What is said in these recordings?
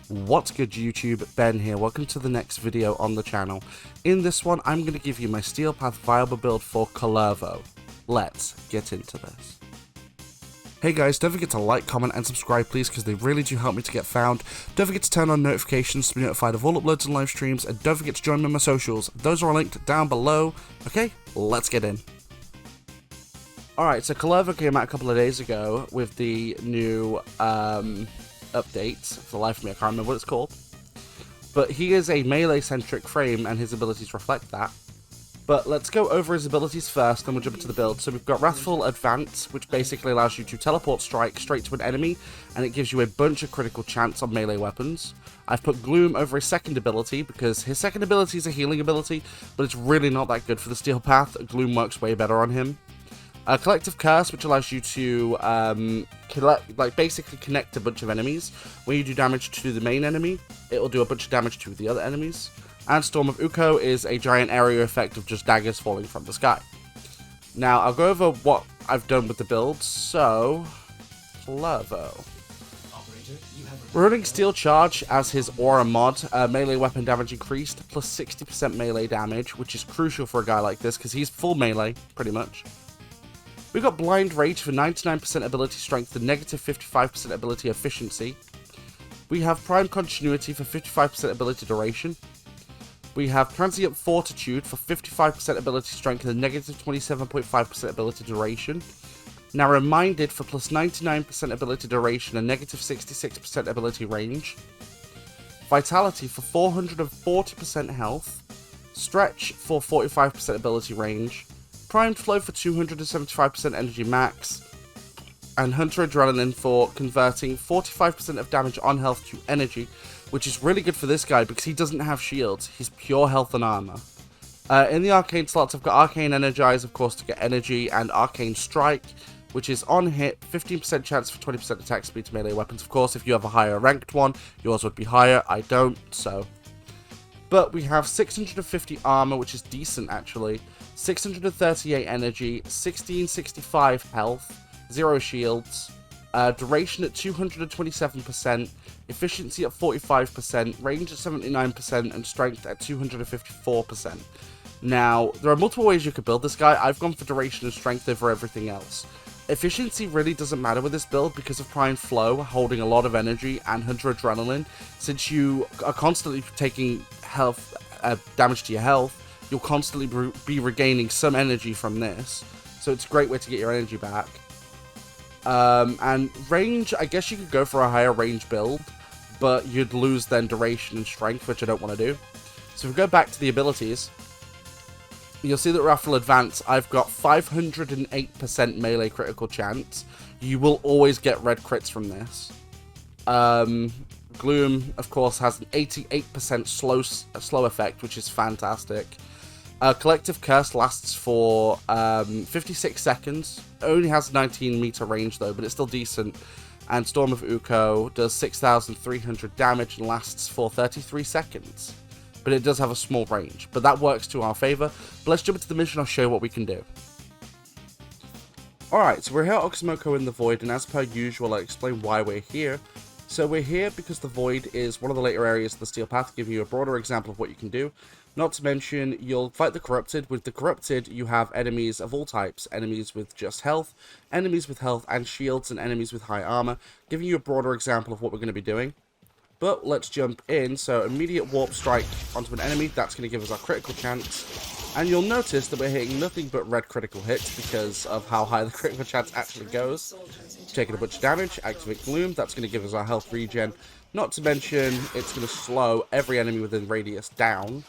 What's good YouTube, Ben here, welcome to the next video on the channel. In this one, I'm going to give you my Steel Path viable build for Kullervo. Let's get into this. Hey guys, don't forget to like, comment and subscribe please, because they really do help me to get found. Don't forget to turn on notifications to be notified of all uploads and live streams, and don't forget to join me on my socials. Those are all linked down below. Okay, let's get in. Alright, so Kullervo came out a couple of days ago with the new updates. For the life of me, I can't remember what it's called. But he is a melee-centric frame, and his abilities reflect that. But let's go over his abilities first, then we'll jump into the build. So we've got Wrathful Advance, which basically allows you to teleport strike straight to an enemy, and it gives you a bunch of critical chance on melee weapons. I've put Gloom over his second ability, because his second ability is a healing ability, but it's really not that good for the Steel Path. Gloom works way better on him. Collective Curse, which allows you to basically connect a bunch of enemies. When you do damage to the main enemy, it will do a bunch of damage to the other enemies. And Storm of Ukko is a giant area effect of just daggers falling from the sky. Now, I'll go over what I've done with the build. So, Kullervo. We're running Steel Charge as his aura mod, melee weapon damage increased, plus 60% melee damage, which is crucial for a guy like this, because he's full melee, pretty much. We've got Blind Rage for 99% ability strength and negative 55% ability efficiency. We have Prime Continuity for 55% ability duration. We have Transient Fortitude for 55% ability strength and negative 27.5% ability duration. Now Reminded for plus 99% ability duration and negative 66% ability range. Vitality for 440% health. Stretch for 45% ability range. Primed Flow for 275% energy max, and Hunter Adrenaline for converting 45% of damage on health to energy, which is really good for this guy because he doesn't have shields, he's pure health and armor. In the Arcane slots, I've got Arcane Energize, of course, to get energy, and Arcane Strike, which is on hit, 15% chance for 20% attack speed to melee weapons. Of course, if you have a higher ranked one, yours would be higher, I don't, so. But we have 650 armor, which is decent actually. 638 energy, 1665 health, 0 shields, duration at 227%, efficiency at 45%, range at 79%, and strength at 254%. Now, there are multiple ways you could build this guy. I've gone for duration and strength over everything else. Efficiency really doesn't matter with this build because of Prime Flow, holding a lot of energy, and Hunter Adrenaline. Since you are constantly taking health damage to your health, you'll constantly be regaining some energy from this, so it's a great way to get your energy back. And range, I guess you could go for a higher range build, but you'd lose then duration and strength, which I don't want to do. So if we go back to the abilities, you'll see that Wrathful Advance, I've got 508% melee critical chance. You will always get red crits from this. Gloom, of course, has an 88% slow effect, which is fantastic. Collective Curse lasts for 56 seconds. It only has 19 meter range though, but it's still decent. And Storm of Ukko does 6,300 damage and lasts for 33 seconds. But it does have a small range, but that works to our favor. But let's jump into the mission, I'll show you what we can do. Alright, so we're here at Oxymoko in the Void, and as per usual, I'll explain why we're here. So we're here because the Void is one of the later areas of the Steel Path, giving you a broader example of what you can do. Not to mention, you'll fight the Corrupted. With the Corrupted, you have enemies of all types. Enemies with just health, enemies with health and shields, and enemies with high armor, giving you a broader example of what we're going to be doing. But let's jump in. So immediate Warp Strike onto an enemy, that's going to give us our critical chance. And you'll notice that we're hitting nothing but red critical hits because of how high the critical chance actually goes. Taking a bunch of damage, activate Gloom, that's going to give us our health regen. Not to mention, it's going to slow every enemy within radius down.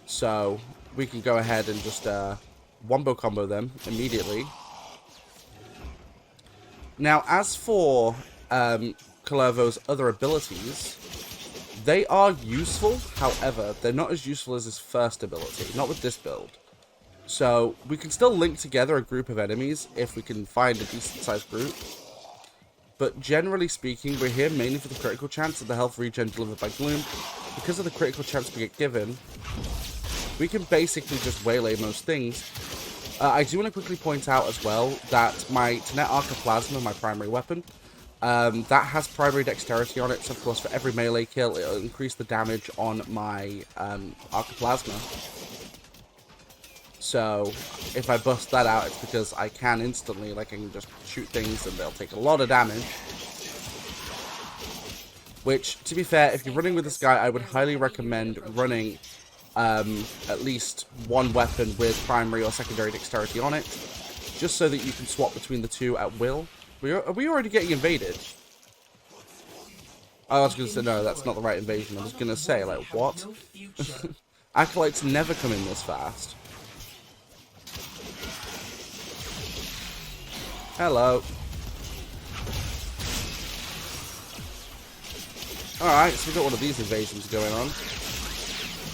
So we can go ahead and just wombo combo them immediately. Now, as for Kullervo's other abilities, they are useful. However, they're not as useful as his first ability, not with this build. So we can still link together a group of enemies if we can find a decent sized group. But generally speaking, we're here mainly for the critical chance and the health regen delivered by Gloom. Because of the critical chance we get given, we can basically just waylay most things. I do want to quickly point out as well that my Tenet Arca Plasma, my primary weapon, That has primary dexterity on it, so of course for every melee kill, it'll increase the damage on my Arcoplasma. So if I bust that out, it's because I can instantly, like I can just shoot things and they'll take a lot of damage. Which, to be fair, if you're running with this guy, I would highly recommend running at least one weapon with primary or secondary dexterity on it, just so that you can swap between the two at will. Are we already getting invaded? I was going to say, no, that's not the right invasion. I was going to say, like, what? Acolytes never come in this fast. Hello. Alright, so we've got one of these invasions going on.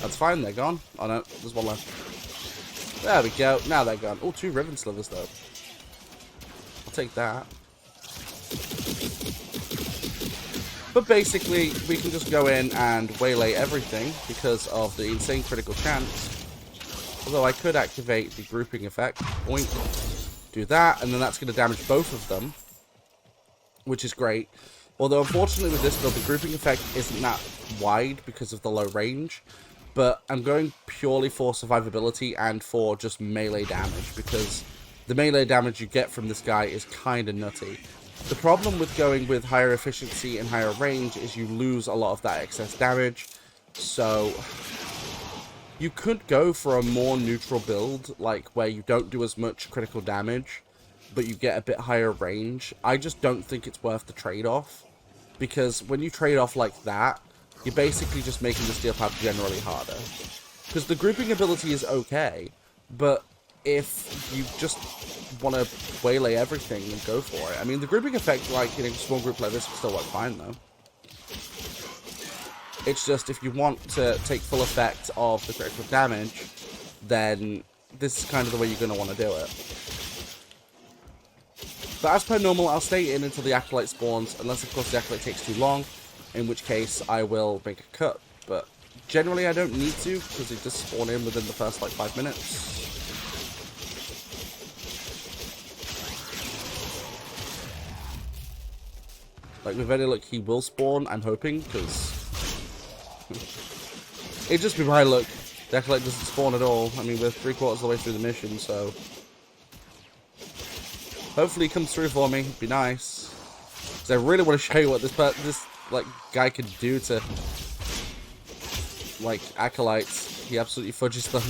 That's fine, they're gone. Oh no, there's one left. There we go, now they're gone. Oh, 2 Riven Slivers though. I'll take that. But basically, we can just go in and waylay everything because of the insane critical chance. Although I could activate the grouping effect. Boink. Do that, and then that's going to damage both of them. Which is great. Although, unfortunately, with this build, the grouping effect isn't that wide because of the low range. But I'm going purely for survivability and for just melee damage, because the melee damage you get from this guy is kind of nutty. The problem with going with higher efficiency and higher range is you lose a lot of that excess damage. So you could go for a more neutral build, like where you don't do as much critical damage, but you get a bit higher range. I just don't think it's worth the trade-off, because when you trade off like that, you're basically just making the steel path generally harder. Because the grouping ability is okay, but if you just want to waylay everything and go for it. I mean, the grouping effect, like in a small group like this, will still work fine, though. It's just, if you want to take full effect of the critical damage, then this is kind of the way you're going to want to do it. But as per normal, I'll stay in until the Acolyte spawns, unless, of course, the Acolyte takes too long, in which case I will make a cut. But generally, I don't need to, because they just spawn in within the first, like, 5 minutes. Like, with any luck, he will spawn, I'm hoping, because it'd just be my luck. The Acolyte doesn't spawn at all. I mean, we're 3/4 of the way through the mission, so hopefully he comes through for me. It'd be nice. Because I really want to show you what this like, guy can do to, like, Acolytes. He absolutely fudges them.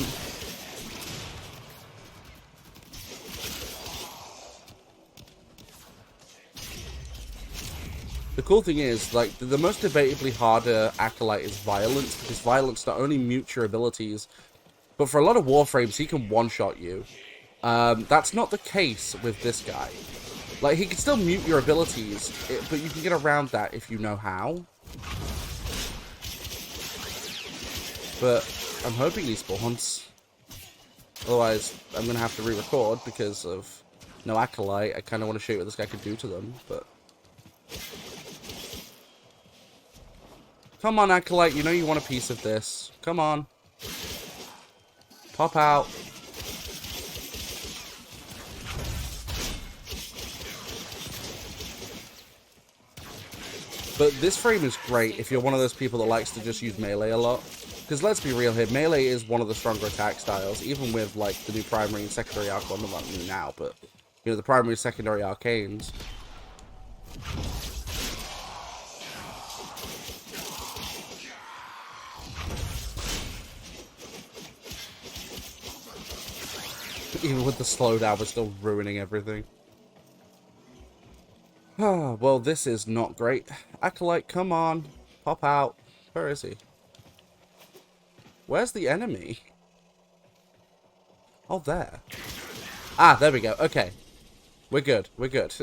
The cool thing is, like, the most debatably harder Acolyte is Violence, because Violence not only mutes your abilities, but for a lot of Warframes, he can one-shot you. That's not the case with this guy. Like, he can still mute your abilities, but you can get around that if you know how. But I'm hoping he spawns. Otherwise, I'm going to have to re-record because of no Acolyte. I kind of want to show you what this guy could do to them, but come on, Acolyte, you know you want a piece of this. Come on. Pop out. But this frame is great if you're one of those people that likes to just use melee a lot. Because let's be real here, melee is one of the stronger attack styles, even with, like, the new primary and secondary arc, well, not new now, but, you know, the primary and secondary arcanes. Even with the slowdown, we're still ruining everything. Ah, well, this is not great. Acolyte, come on. Pop out. Where is he? Where's the enemy? Oh, there. Ah, there we go. Okay. We're good. We're good.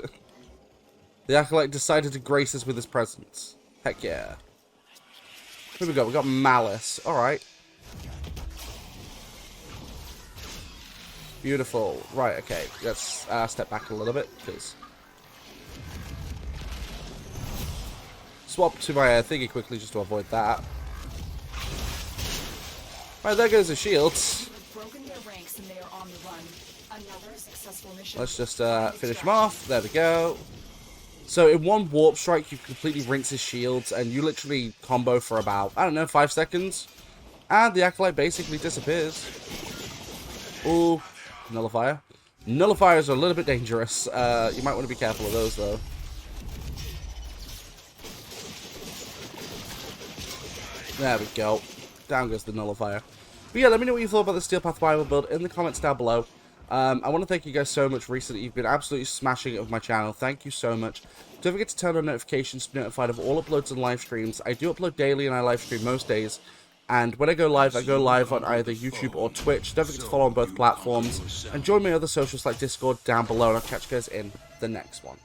The Acolyte decided to grace us with his presence. Heck yeah. Who we got? We got Malice. Alright. Beautiful. Right, okay. Let's step back a little bit, because swap to my thingy quickly just to avoid that. Right, there goes the shields. Let's just finish him off. There we go. So in one Warp Strike, you completely rinse his shields, and you literally combo for about, I don't know, 5 seconds. And the Acolyte basically disappears. Ooh, Nullifier. Nullifiers are a little bit dangerous. You might want to be careful of those, though. There we go. Down goes the Nullifier. But yeah, let me know what you thought about the Steel Path Viable build in the comments down below. I want to thank you guys so much recently. You've been absolutely smashing it with my channel. Thank you so much. Don't forget to turn on notifications to be notified of all uploads and live streams. I do upload daily and I live stream most days. And when I go live on either YouTube or Twitch. Don't forget to follow on both platforms. And join my other socials like Discord down below. And I'll catch you guys in the next one.